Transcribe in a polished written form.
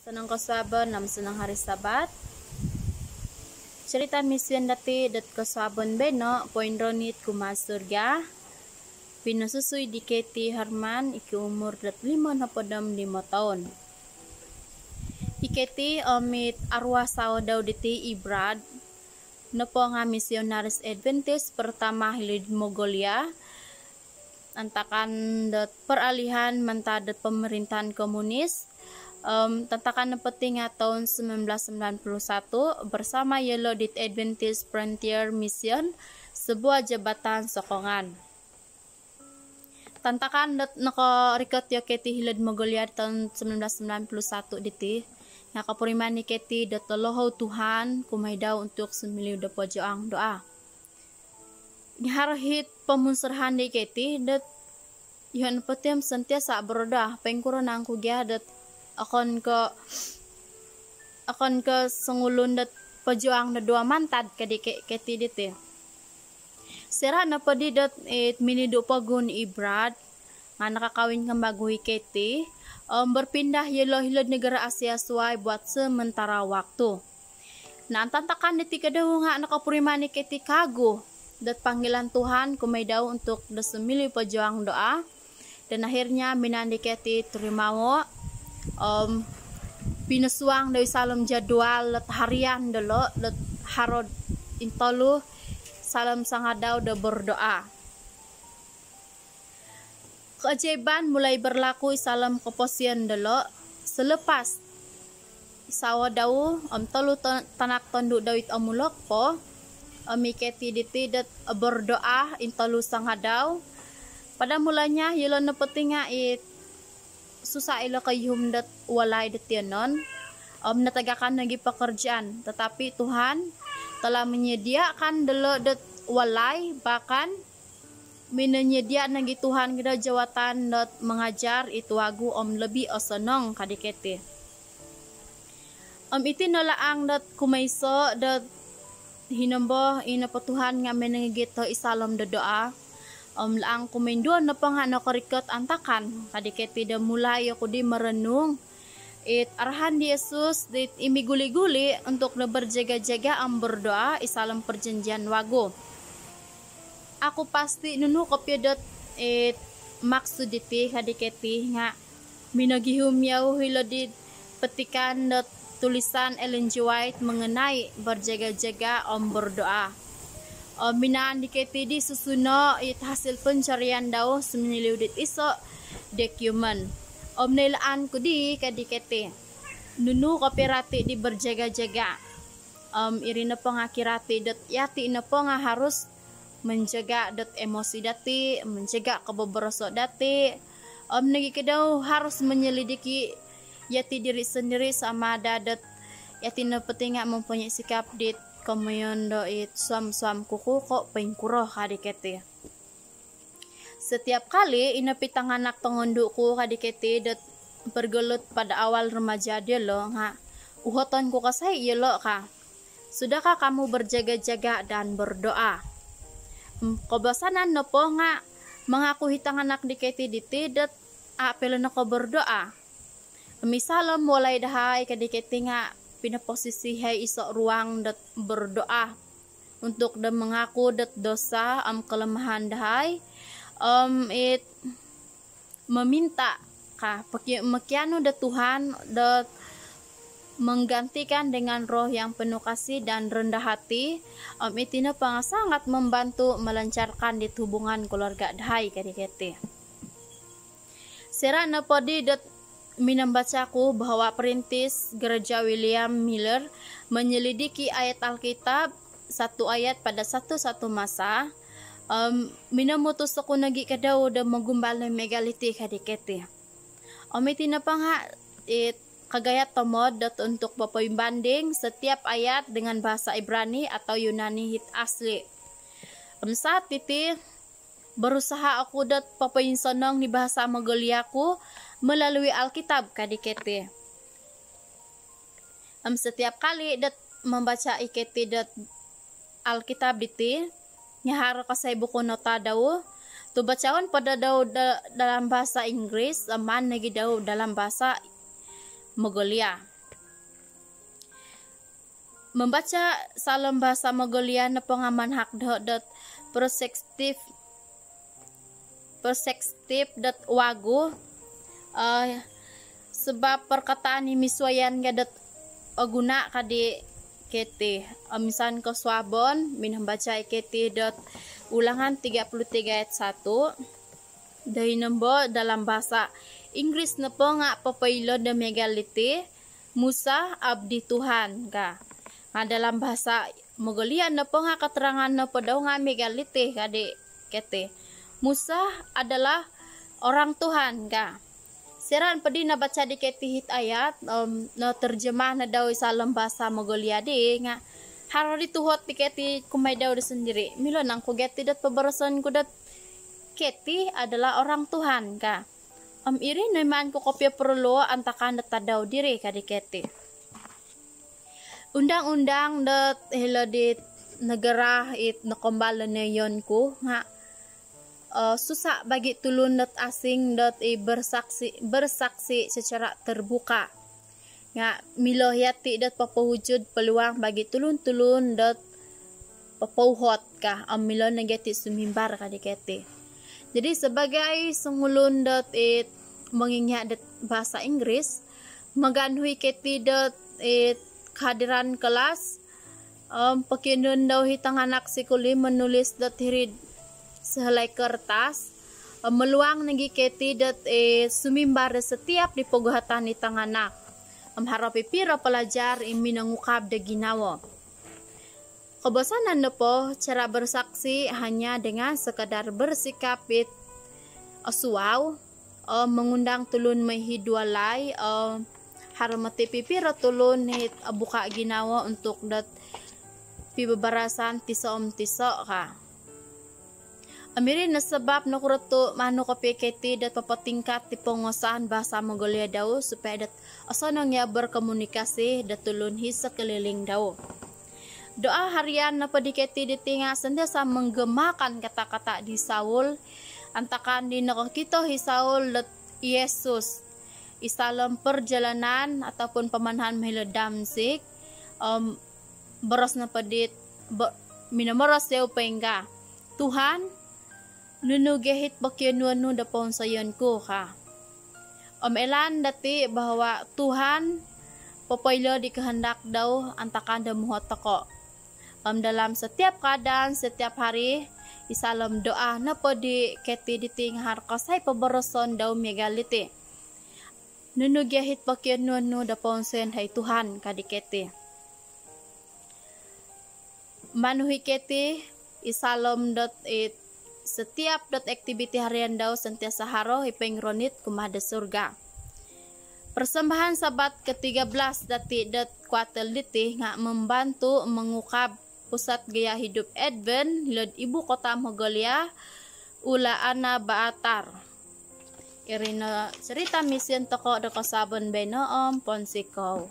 Senang kasabon nam senang hari Sabat. Cerita misian dati dat kasabon beno poin ronit kuma surga. Pinasusui di Keti Harman iki umur dat 5 tahun. Iketi omit arwah sawadau diti ibrad. Nepo nga misionaris Adventist pertama hilid Mongolia. Antakan dat peralihan mentadat pemerintahan komunis. Tentakan penting tahun 1991 bersama Yellow Dit Adventist Frontier Mission, sebuah jabatan sokongan. Tentakan dat nakarikot yo Keti hilid Mongolia tahun 1991 diti nakapuriman ni Keti dat loho Tuhan kumay daw untuk semiliw da pojoang doa. Ngiharahit pemunsurhan di Keti dat yon petem sentiasa berdoa pengkuro nang kugya dat akon ke sengulun dat pejuang da dua mantad kadi Keti dite. Sera na padi dat minido pagun ibrad nga nakakawin kang baguhi Keti berpindah hilod negara Asia suai buat sementara waktu. Nah tantakan diti kadaw nga nakapurimani Keti kago dat panggilan Tuhan kumay daw untuk desemili pejuang doa dan akhirnya minandi Keti terimawo pinasuang dari salam jadwal let harian delo let harod intolu salam sangadau da berdoa. Keajaiban mulai berlaku salam keposian delo selepas isawa dau tolu tanak tonduk dawit amulok po Keti diti dat berdoa intolu sangadau. Pada mulanya yelo nepetinga susah ilo kayhum dat walay detianon natagakan lagi pekerjaan, tetapi Tuhan telah menyediakan delo dat walay, bahkan menyediakan lagi Tuhan kita jawatan dat mengajar itu agu lebih osenong kadikete iti nolaang dat kumaiso dat hinombo ina Tuhan nga menengigito isalam da doa laang kumendo na pangano karikot antakan kadiketi da mulay ako di merenung arahan di Yesus dit imiguli-guli untuk na berjaga-jaga ang berdoa isalam perjanjian wago. Aku pasti nunu kopyadot maksud iti kadiketi nga minagihum yaw hilodid petikan dot tulisan Ellen G. White mengenai berjaga-jaga om berdoa. Minaan di Keti di susuno hasil pencarian daw semeniliw dit iso dokumen. Nilaan ko di kadikete. Nunu kopirati di berjaga-jaga. Iri na po nga kirati dat yati na po nga harus menjaga dat emosi dati, menjaga kabobroso dati. Nagi daw harus menyelidiki yati diri sendiri sama dadat yati na pati nga mempunyai sikap dit kamayon do suam-suam kuku kok pengkuro kadikete. Setiap kali inapitang anak tongondukku kadikete dat bergelut pada awal remaja dia lo nga uhoton ku kasay yelo ka. Sudahkah kamu berjaga-jaga dan berdoa? Kebasanan no po nga mengaku hitang anak dikete diti dat apelo na ko berdoa. Misalom walay dahay kadikete nga pinaposisi hay iso ruang dat berdoa untuk dan mengaku dat dosa kelemahan dahay meminta ka makiano dat Tuhan dat menggantikan dengan roh yang penuh kasih dan rendah hati itina pang sangat membantu melancarkan di hubungan keluarga dahay kadikete. Sera na podi dat minambacaku bahwa perintis gereja William Miller menyelidiki ayat Alkitab satu ayat pada satu masa minamutus ako nagi kadaw da magumbal na megaliti kadikete. Itina pa nga kagayat tomod dat untuk papaybanding setiap ayat dengan bahasa Ibrani atau Yunani hit asli. Saat iti berusaha aku dat papayinsonong ni bahasa Mongoliaku melalui Alkitab kadikete. Setiap kali dat membaca iketi dat Alkitab diti nyahar kasay buku nota daw tu bacawan pada daw dalam bahasa Inggris aman nagi daw dalam bahasa Mongolia. membaca salam bahasa Mongolia na pengaman hak dot perspektif.wagu sebab perkataan ini miswayan gadat guna kadi kete misan ke swabon min baca kete dot ulangan 33 ayat 1 dari nembo dalam bahasa Inggris na po nga papailo de megalite Musa abdi Tuhan ka. Nga dalam bahasa Mongolia na po nga keterangan na po daw nga megalite kadi kete. Musa adalah orang Tuhan ka. Siran padi na baca di kete hit ayat na terjemah na daw salam bahasa Mongolia di nga harari tuhot di kete kumay daw di sendiri. Milo nang kugeti dat pabarasan ko dat kete adalah orang Tuhan ka. Iri naman ko kopya perlu antakan data daw diri kadikete. Undang-undang dat helo di negara it nakombalo na yon ko nga susah bagi tulun dat asing dat bersaksi secara terbuka. Nga milohyati dat papawujud peluang bagi tulun-tulun dat papauhot ka milo nagati sumimbar kadikete. Jadi sebagai sengulun dat mengingat dat bahasa Inggris maganhui keti dat kehadiran kelas pakinun daw hitang anak sikuli menulis dat hirid sehelai kertas meluang nagi keti dat sumimbar setiap di pogohatan hitang anak harapi pira pelajar minangukab de ginawa. Kebosanan na po, cara bersaksi hanya dengan sekadar bersikap suaw, mengundang tulun mahidwalay, haramati pipira tulun hit buka ginawa untuk dat pibabarasan tiso ka. Amirin na sebab nakuruto mano kapiketi dat papatingkat ti pengosahan bahasa Mongolia daw supaya dat asonong ya berkomunikasi dat tulun hisa keliling daw. Doa harian na padiketi ditinga sendiasa menggemakan kata-kata di Saul antakan di nakakito hi Saul dat Yesus isalam perjalanan ataupun pemanahan mahila Damsik beras na padit minamoras yaw pengga Tuhan nunugehit bakyanuanu da pon sayon ko ka elan dati bahwa Tuhan papaylo di kehendak daw antakan da muhot ko. Dalam setiap keadaan, setiap hari, isalam doa na po di keti ditinghar kasay pabarason daw megalite. Nunugyahit pakyan no da ponsen hay Tuhan kadikete. Manuhi keti, isalam dot setiap dot aktiviti harian daw sentiasa haro ipengronit kumada surga. Persembahan sabat ke-13 dati dat kuatel diti nga membantu mengukab pusat gaya hidup Advent lod ibu kota Mongolia ula ana Baatar. Irina cerita mision toko de kasabon benoom Ponsikow.